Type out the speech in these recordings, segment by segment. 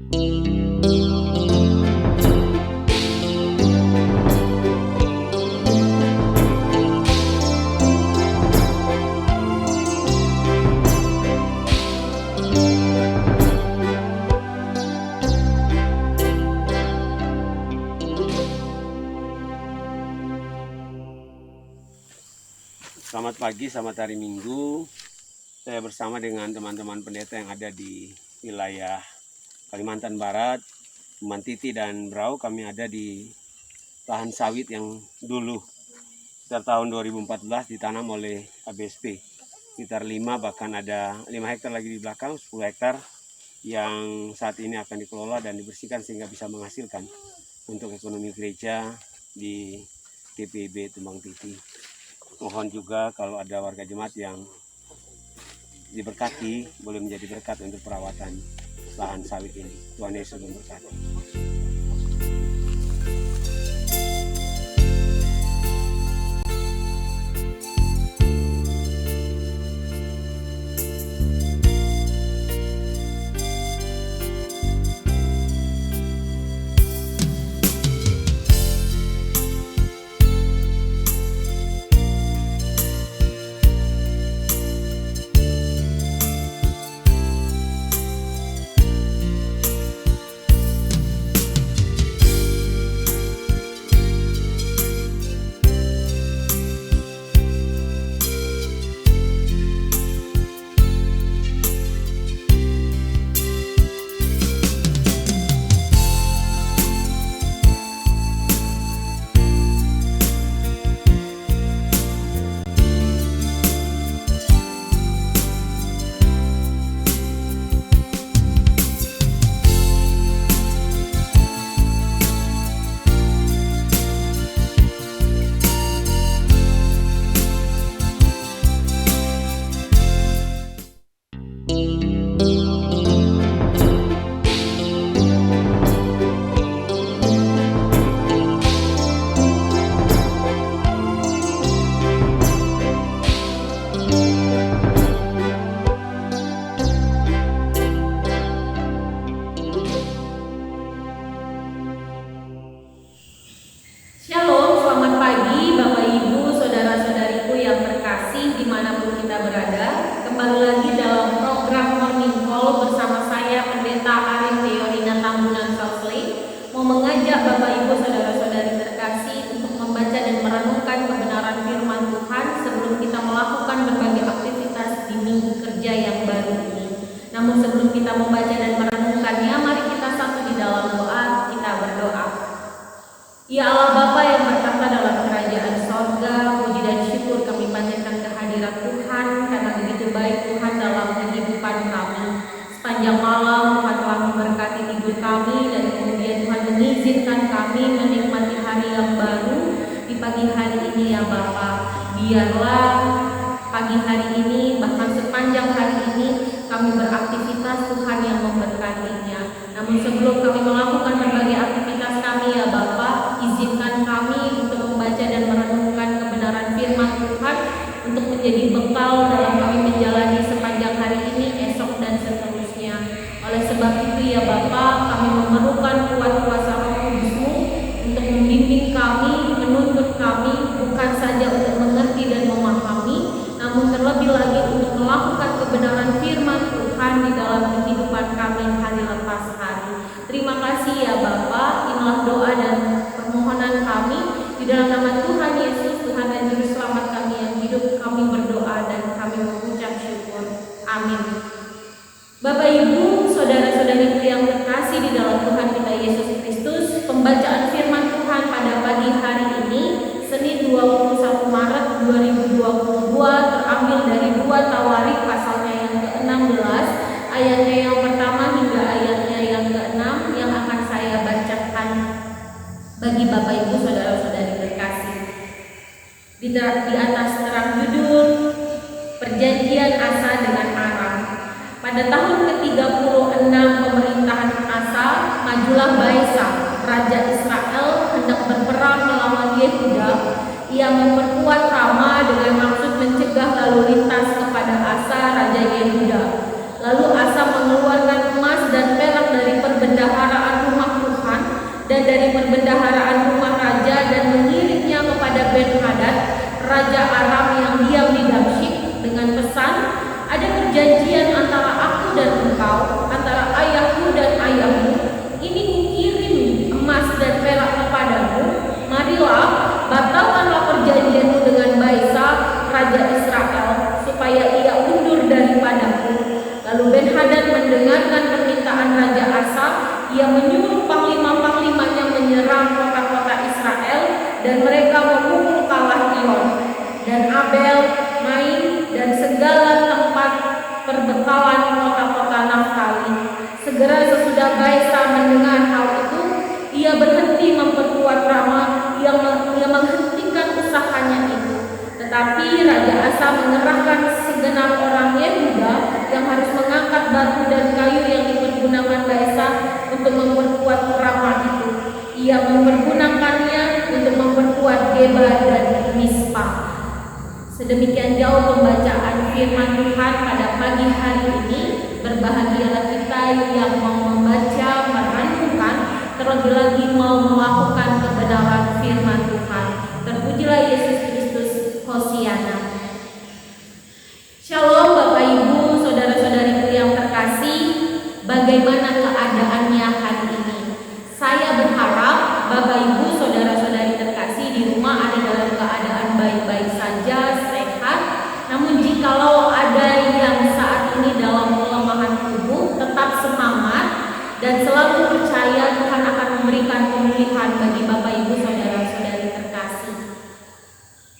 Selamat pagi, selamat hari Minggu. Saya bersama dengan teman-teman pendeta yang ada di wilayah Kalimantan Barat, Mantiti dan Brau. Kami ada di lahan sawit yang dulu sekitar tahun 2014 ditanam oleh ABSP. Sekitar 5, bahkan ada 5 hektar lagi di belakang, 10 hektar yang saat ini akan dikelola dan dibersihkan sehingga bisa menghasilkan untuk ekonomi gereja di TPB Tumbang Titi. Mohon juga kalau ada warga jemaat yang diberkati, boleh menjadi berkat untuk perawatan lahan sawit ini. Tuhan Yesus memberkati. Shalom, selamat pagi Bapak Ibu, Saudara-saudariku yang terkasih dimanapun kita berada. Kembali lagi dalam program Morning Call bersama saya Pendeta Arif Deorina Tambunan Southsley. Mau mengajak Bapak Ibu, Saudara-saudari terkasih untuk membaca dan merenungkan kebenaran firman Tuhan sebelum kita melakukan berbagai aktivitas di minggu kerja yang baru ini. Namun sebelum kita membaca dan merenungkannya, mari kita satu di dalam doa, kita berdoa. Ya Allah Bapa yang bertata dalam kerajaan sorga, puji dan syukur kami panjatkan kehadirat Tuhan karena begitu baik Tuhan dalam kehidupan kami. Sepanjang malam Tuhan telah memberkati tidur kami dan kemudian Tuhan mengizinkan kami menikmati hari yang baru di pagi hari ini ya Bapa. Biarlah pagi hari ini bahkan sepanjang hari ini kami beraktivitas Tuhan yang memberkatinya. Namun sebelum kami melakukan berbagai aktivitas kami ya Bapa, izinkan kami untuk membaca dan merenungkan kebenaran firman Tuhan untuk menjadi bekal dalam kami menjalani sepanjang hari ini, esok dan seterusnya. Oleh sebab itu ya Bapa, kami memerlukan kuat kuasa Roh Kudus-Mu untuk membimbing kami, menuntut kami, bukan saja untuk mengerti dan memahami, namun terlebih lagi untuk melakukan kebenaran firman Tuhan di dalam kehidupan kami hari lepas hari. Terima kasih ya Bapa, inilah doa dan permohonan kami di dalam nama Tuhan Yesus, Tuhan dan Juru Selamat kami yang hidup. Kami berdoa dan kami mengucap syukur. Amin. Bapak Ibu, saudara-saudariku yang terkasih di dalam Tuhan kita Yesus Kristus, pembacaan firman Tuhan pada pagi hari ini, Senin 21 Maret 2022, terambil dari 2 Tawarik pasalnya yang ke-16, ayatnya yang pertama hingga ayatnya yang ke-6 yang akan saya bacakan bagi Bapak Ibu saudara-saudari terkasih. Di atas terang judul Perjanjian Asa dengan Aram. Pada tahun ke-36 pemerintahan Asa, majulah Baesa, raja Israel, hendak berperang melawan Yehuda. Ia memperkuat Rama dengan maksud mencegah lalu lintas kepada Asa, raja Yehuda. Lalu Asa mengeluarkan emas dan perak dari perbendaharian dari perbendaharaan rumah raja dan mengirimnya kepada Ben-Hadad, raja Aram yang diam di Damsyik, dengan pesan, ada perjanjian antara aku dan engkau, antara ayahku dan ayahmu. Ini kukirim emas dan perak kepadamu. Marilah, batalkanlah perjanjianmu dengan Baesa, raja Israel, supaya ia undur daripadaku. Lalu Ben-Hadad mendengarkan permintaan Raja Asa. Ia menyuruh panglima-panglimanya menyerang kota-kota Israel, dan mereka memukul kalah Iyon dan Abel, Maim, dan segala tempat perbekalan kota-kota Naftali. Segera sesudah Baesa mendengar hal itu, ia berhenti memperkuat Rama, ia menghentikan usahanya itu. Tetapi Raja Asa mengerahkan segenap orang Yehuda yang harus mengangkat batu dan kayu yang dipergunakan Baesa untuk memperkuat Rama itu. Ia mempergunakannya untuk memperkuat Geba dan Mispa. Sedemikian jauh pembacaan firman Tuhan pada pagi hari ini. Berbahagialah kita yang mau membaca, merenungkan, terlebih lagi mau melakukan kebenaran firman Tuhan. Terpujilah Yesus Kristus. Hosiana. Shalom Bapak Ibu, saudara-saudariku yang terkasih. Bagaimana keadaannya hari ini? Saya berharap Bapak Ibu, saudara-saudari terkasih di rumah ada dalam keadaan baik-baik saja, sehat. Namun jikalau ada yang saat ini dalam kelemahan tubuh, tetap semangat dan selalu percaya Tuhan akan memberikan pemulihan bagi Bapak Ibu, saudara-saudari terkasih.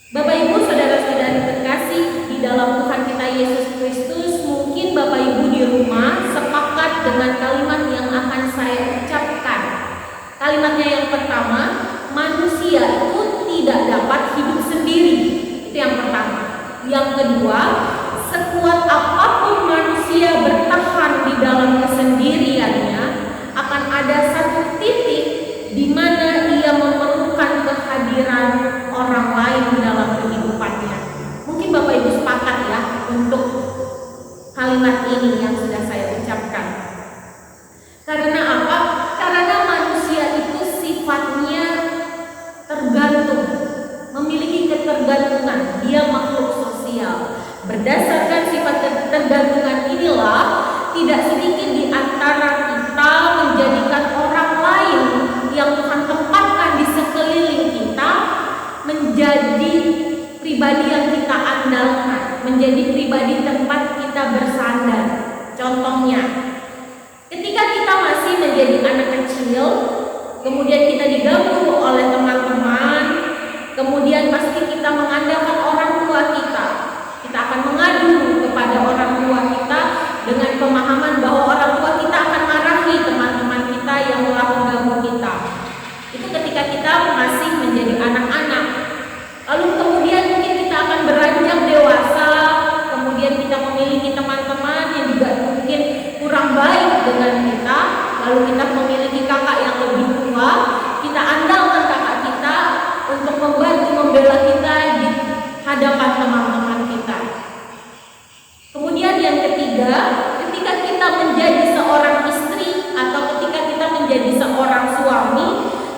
Bapak Ibu, saudara-saudari terkasih di dalam Tuhan kita Yesus Kristus, mungkin Bapak Ibu di rumah sepakat dengan kalimat yang akan saya ucapkan. Kalimatnya yang pertama, manusia itu tidak dapat hidup sendiri. Itu yang pertama. Yang kedua, sekuat apapun manusia bertahan di dalam kesendiriannya, akan ada satu titik di mana ia memerlukan kehadiran orang lain dalam kehidupannya. Mungkin Bapak Ibu sepakat ya untuk kalimat ini yang sudah saya ucapkan. Karena apa? Karena manusia itu sifatnya tergantung, memiliki ketergantungan. Dia makhluk sosial. Berdasarkan sifat ketergantungan inilah, tidak sedikit di antara kita menjadikan orang lain yang Tuhan tempatkan di sekeliling kita menjadi pribadi yang kita andalkan, menjadi pribadi tempat kita bersandar. Contohnya, ketika kita masih menjadi anak kecil, kemudian kita diganggu oleh teman-teman, kemudian pasti kita mengandalkan orang tua kita. Kita akan mengadu kepada orang tua kita dengan pemahaman bahwa orang tua kita akan marahi teman-teman kita yang telah mengganggu kita. Itu ketika kita masih menjadi anak-anak. Lalu kemudian mungkin kita akan beranjak dewasa, kemudian kita memiliki teman-teman yang juga mungkin kurang baik dengan kita, lalu kita memiliki kakak yang lebih tua, kita andalkan kakak kita untuk membantu membela kita di hadapan teman-teman kita. Kemudian yang ketiga, ketika kita menjadi seorang istri atau ketika kita menjadi seorang suami,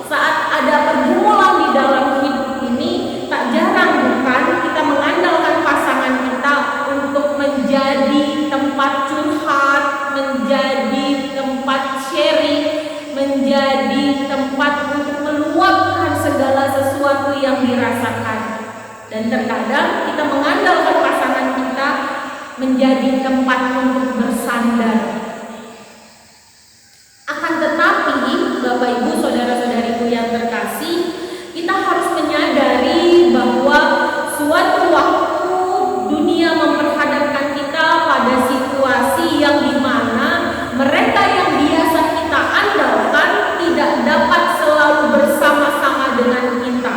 saat ada pergumulan di dalam hidup ini, tak jarang bukan kita mengandalkan pasangan kita untuk menjadi tempat curhat, menjadi tempat sharing, menjadi tempat untuk meluapkan segala sesuatu yang dirasakan. Dan terkadang kita mengandalkan pasangan kita menjadi tempat untuk bersandar. Akan tetapi, Bapak Ibu, saudara-saudariku yang terkasih, kita harus menyadari bahwa suatu waktu dunia memperhadapkan kita pada situasi yang dimana mereka yang biasa kita andalkan tidak dapat selalu bersama-sama dengan kita.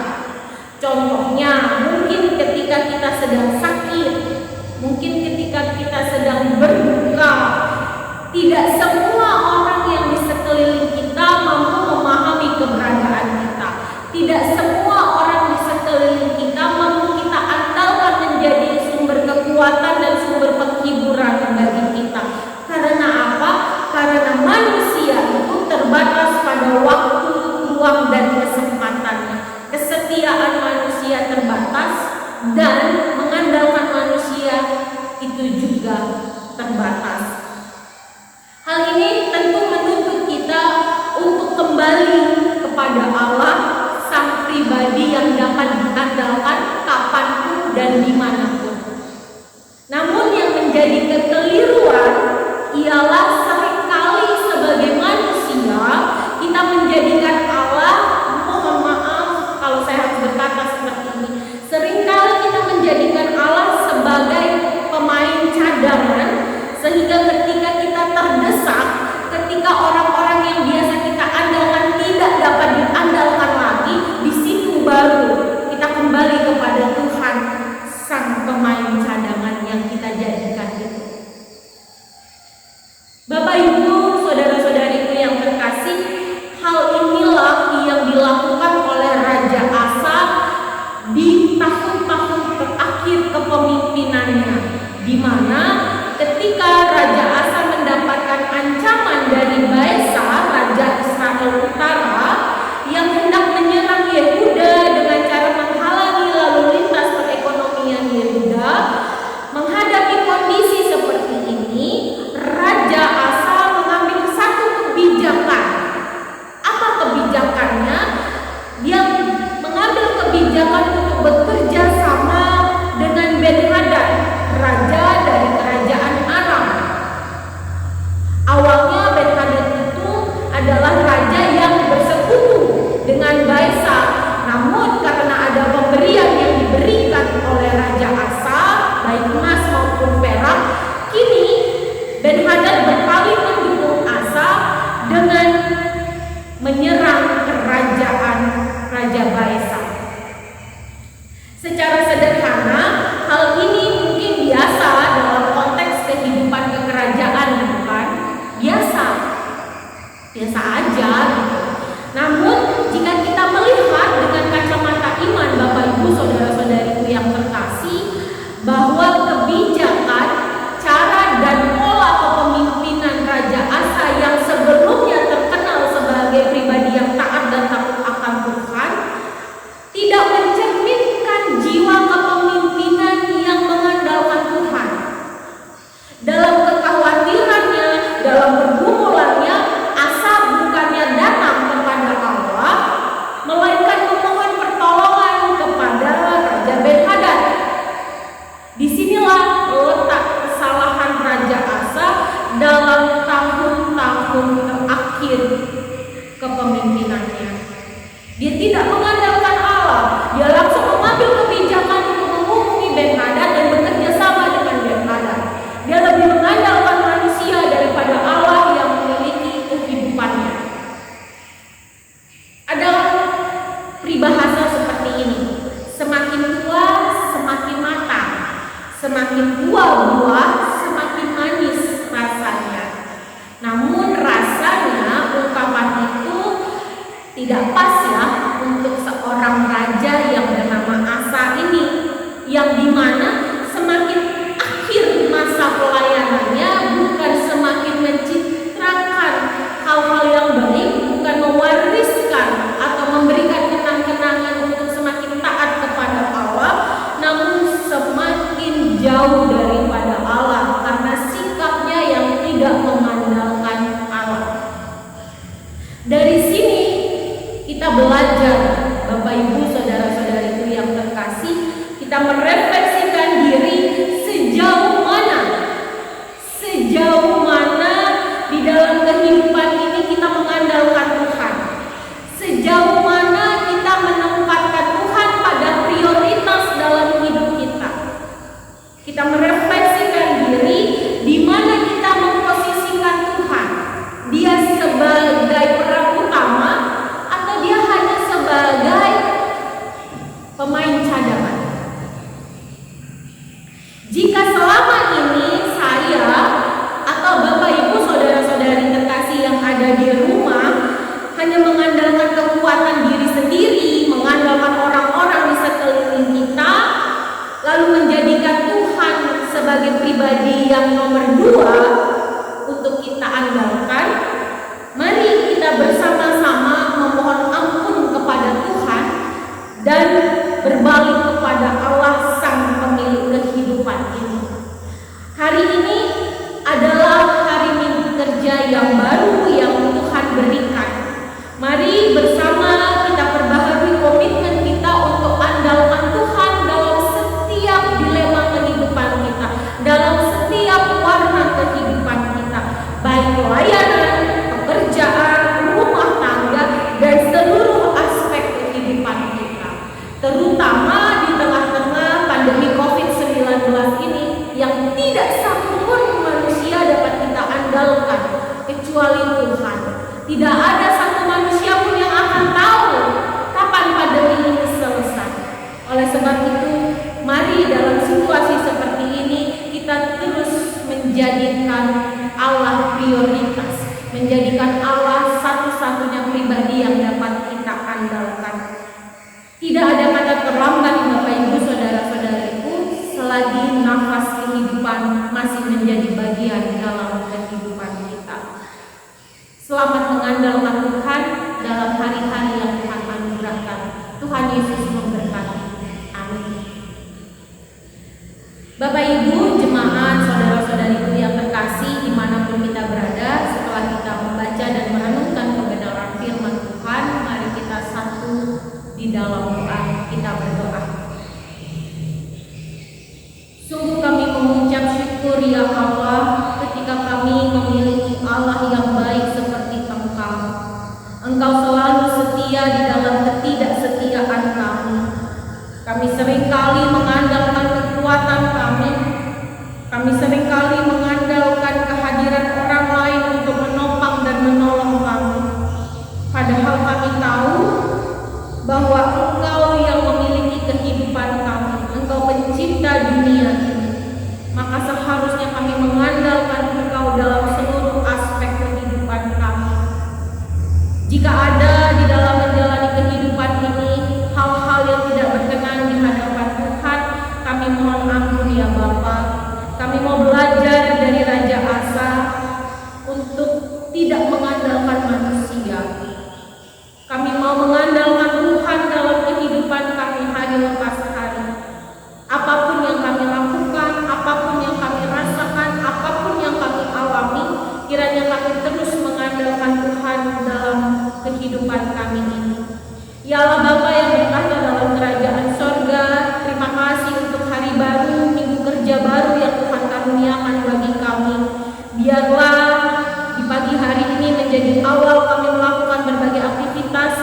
Contohnya, mungkin ketika kita sedang sakit, mungkin ketika kita sedang berduka, kepada Allah, sang pribadi yang dapat diandalkan kapanpun dan dimanapun. Namun yang menjadi kekeliruan ialah seringkali sebagai manusia kita menjadikan Allah, mohon maaf kalau saya harus berkata seperti ini, seringkali kita menjadikan Allah sebagai pemain cadangan, sehingga ketika kita terdesak, ketika orang-orang yang biasa kita andalkan tidak dapat diandalkan lagi, di situ baru kita kembali kepada Tuhan, sang pemain cadangan yang kita jadikan itu. Bapak Ibu, saudara-saudariku yang terkasih, hal inilah yang dilakukan oleh Raja Asa di tahun-tahun terakhir kepemimpinannya, di mana ketika Raja Asa mendapatkan ancaman dari Baesa, Raja Israel Utara, yang hendak menyerang Yehuda dengan cara menghalangi lalu lintas perekonomian Yehuda. Menghadapi kondisi seperti ini, Raja Asa mengambil satu kebijakan. Apa kebijakannya? Dia mengambil kebijakan untuk bekerja sama dengan Ben-Hadad, raja dari kerajaan Aram. Awalnya Ben-Hadad itu adalah raja yang bersekutu dengan Baesa, namun karena ada pemberian yang diberikan oleh Raja Asa, baik emas maupun perak, kini Ben-Hadad berpaling mendukung Asa dengan menyerang kerajaan Raja Baesa. Secara sederhana, hal ini mungkin biasa dalam konteks kehidupan kekerajaan, bukan? Biasa aja gitu. Namun jika kita melihat dengan kacamata iman, Bapak Ibu, saudara-saudariku yang terkasih, bahwa kebijakan, cara dan pola kepemimpinan Raja Asa yang sebelumnya terkenal sebagai pribadi yang taat dan takut akan Tuhan, tidak mencerminkan jiwa kepemimpinan yang mengandalkan Tuhan. Dalam kekhawatirannya, dalam pergumulannya, Asa bukannya datang kepada Allah, melainkan memohon pertolongan kepada Raja Ben-Hadad. Disinilah letak kesalahan Raja Asa dalam tahun-tahun terakhir kepemimpinannya. Dia tidak mengandalkan Allah, dia langsung mengambil kebijakan untuk menghubungi Ben-Hadad dan bekerja sama dengan Ben-Hadad. Dia lebih mengandalkan manusia daripada Allah yang memiliki kehidupannya. Ada peribahasa seperti ini: semakin tua semakin matang, semakin tua buah semakin manis rasanya. Namun rasanya ungkapan itu tidak pas ya untuk seorang raja yang bernama Asa ini, yang dimana semakin akhir masa pelayanannya bukan semakin mencitrakan hal-hal yang baik, bukan mewariskan atau memberikan kenang-kenangan untuk semakin taat kepada Allah, namun semakin jauh daripada Allah karena sikapnya yang tidak mengandalkan Allah. Dari sini kita belajar, Bapak Ibu, saudara-saudariku yang terkasih, kita merefleksikan diri sejauh mana di dalam kehidupan ini kita mengandalkan Tuhan, sejauh mana kita menempatkan Tuhan pada prioritas dalam hidup kita. Kita merefleksikan diri di mana kita memposisikan Tuhan. Dia sebagai peran utama atau dia hanya sebagai pemain cadangan. Jika selama ini saya atau Bapak Ibu, saudara-saudari terkasih yang ada di rumah hanya mengandalkan kekuatan diri sendiri, mengandalkan orang-orang di sekeliling kita, lalu menjadikan Tuhan sebagai pribadi yang nomor 2 untuk kita andalkan, mari kita bersama-sama memohon ampun kepada Tuhan dan berbalik kepada Allah, sang pemilik kehidupan ini. Hari ini adalah hari Minggu kerja yang baru yang Tuhan berikan. Mari bersama Tidak ada satu manusia pun yang akan tahu kapan pandemi ini selesai. Oleh sebab itu, mari dalam situasi seperti ini kita terus menjadikan Allah prioritas, menjadikan Allah satu-satunya pribadi yang dapat kita andalkan. Tidak ada kata terlambat, Bapak Ibu Saudara-saudariku, selagi nafas kehidupan masih menjadi bagian dalam kehidupan kita. Selamat mengandalkan Tuhan dalam hari-hari yang Tuhan anugerahkan. Tuhan Yesus memberkati. Amin. Bapak Ibu, jemaat, saudara-saudariku yang terkasih dimanapun kita berada, setelah kita membaca dan merenungkan kebenaran firman Tuhan, mari kita satu di dalam doa. Kita berdoa. Sungguh kami mengucap syukur ya Allah ketika kami memiliki Allah yang baik seperti Engkau. Engkau selalu setia di dalam ketidaksetiaan kami. Kami seringkali mengandalkan kekuatan kami. Kami seringkali mengandalkan kehadiran orang lain untuk menopang dan menolong kami. Padahal kami tahu bahwa Engkau yang memiliki kehidupan kami. Engkau pencipta dunia ini. Maka seharusnya kami mengandalkan Engkau dalam seluruh aspek kehidupan kami. Jika ada di dalam menjalani kehidupan ini hal-hal yang tidak berkenan di hadapan Tuhan, kami mohon ampun ya Bapa. Kami mau belajar dari Raja Asa untuk tidak mengandalkan manusia. Kami mau mengandalkan Tuhan dalam kehidupan kami hari lepas hari. Apapun yang kami lakukan, apapun yang kami rasakan, apapun yang kami alami, kiranya kami terus mengandalkan Tuhan dalam kehidupan kami ini. Ya Allah Bapa yang bertata dalam kerajaan sorga, terima kasih untuk hari baru, minggu kerja baru yang Tuhan karuniakan bagi kami. Biarlah di pagi hari ini menjadi awal kami melakukan berbagai aktivitas.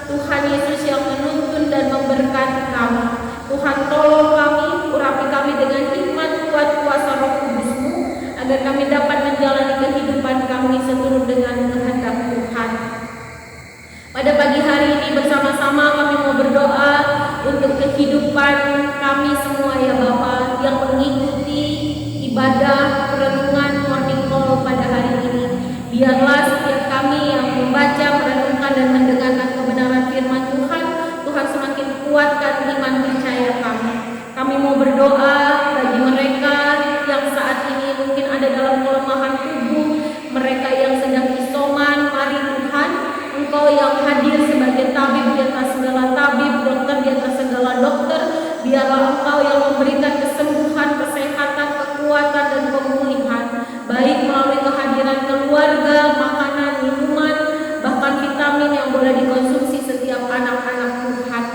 Tuhan Yesus yang menuntun dan memberkati kami. Tuhan tolong kami, urapi kami dengan hikmat kuat kuasa Roh Kudus-Mu, agar kami dapat menjalani kehidupan kami seturut dengan kehendak Tuhan. Pada pagi hari ini bersama-sama kami mau berdoa untuk kehidupan kami semua ya Bapa yang mengikuti ibadah perenungan morning call pada hari ini. Biarlah setiap kami yang membaca, merenungkan dan mendengarkan kebenaran firman Tuhan, Tuhan semakin kuatkan iman percaya kami. Kami mau berdoa bagi mereka yang saat ini mungkin ada dalam kelemahan tubuh, mereka yang sedang isoman. Mari Tuhan, Engkau yang hadir sebagai tabib di atas segala tabib, dokter di atas segala dokter, biarlah Engkau yang memberikan kesembuhan, kesehatan, kekuatan dan pemulihan, baik melalui kehadiran keluarga, makanan, minuman, bahkan vitamin yang boleh dikonsumsi setiap anak-anak Tuhan.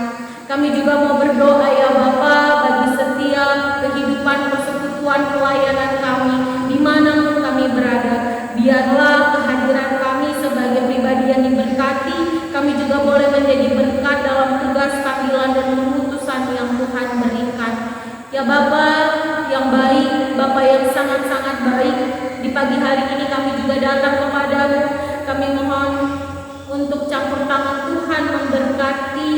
Kami juga mau berdoa ya Bapa bagi setiap kehidupan persekutuan pelayanan kami dimanapun kami berada. Biarlah kehadiran kami sebagai pribadi yang diberkati, kami juga boleh menjadi berkat dalam tugas panggilan dan keputusan yang Tuhan berikan. Ya Bapa yang baik, Bapa yang sangat-sangat baik, di pagi hari ini kami juga datang kepadamu. Kami mohon untuk campur tangan Tuhan memberkati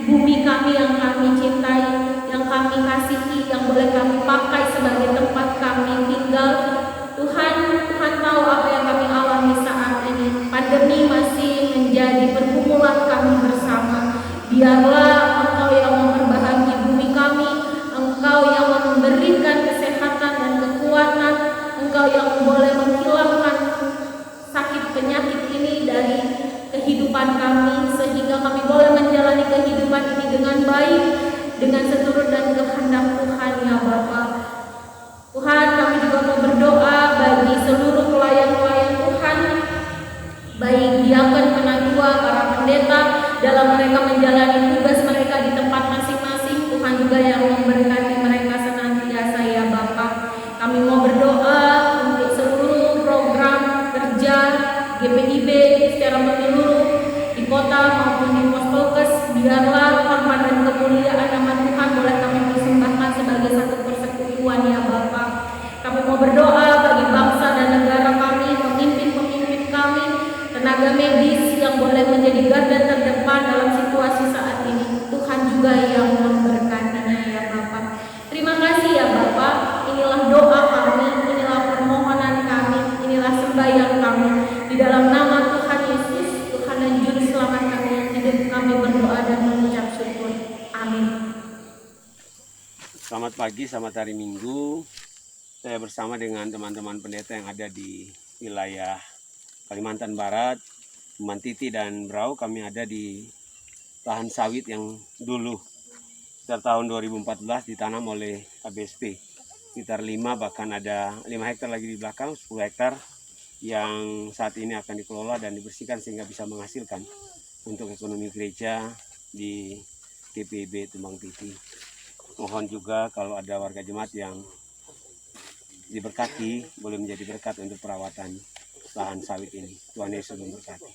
bumi kami yang kami cintai, yang kami kasihi, yang boleh kami pakai sebagai tempat kami tinggal. Tuhan tahu apa yang kami alami saat ini. Pandemi masih menjadi pergumulan kami bersama. Biarlah Engkau yang memperbaharui bumi kami, Engkau yang memberikan kesehatan dan kekuatan, Engkau yang boleh menghilangkan sakit penyakit ini dari kehidupan kami, sehingga kami boleh menjalani kehidupan ini dengan baik, dengan seturut dan kehendak Tuhan ya Bapa. Tuhan, kami juga mau berdoa bagi seluruh pelayan-pelayan Tuhan, baik diakon, penatua, para pendeta, dalam mereka menjalani tugas mereka di tempat masing-masing. Tuhan juga yang memberkati mereka senantiasa ya Bapa. Kami mau berdoa untuk seluruh program kerja GPIB secara menyeluruh di kota maupun di Pospolkes. Biarlah hormat dan kemuliaan nama Tuhan boleh kami persembahkan sebagai satu persekutuan ya Bapa. Kami mau berdoa bagi bangsa dan negara kami, pemimpin-pemimpin kami, tenaga medis, yang kami. Di dalam nama Tuhan Yesus, Tuhan dan Juru Selamat kami yang hidup, kami berdoa dan mengucap syukur. Amin. Selamat pagi, selamat hari Minggu. Saya bersama dengan teman-teman pendeta yang ada di wilayah Kalimantan Barat, Mantiti dan Brau. Kami ada di lahan sawit yang dulu sekitar tahun 2014 ditanam oleh ABSP. Sekitar 5, bahkan ada 5 hektar lagi di belakang, 10 hektar yang saat ini akan dikelola dan dibersihkan sehingga bisa menghasilkan untuk ekonomi gereja di TPB Tumbang Titi. Mohon juga kalau ada warga jemaat yang diberkati, boleh menjadi berkat untuk perawatan lahan sawit ini. Tuhan Yesus memberkati.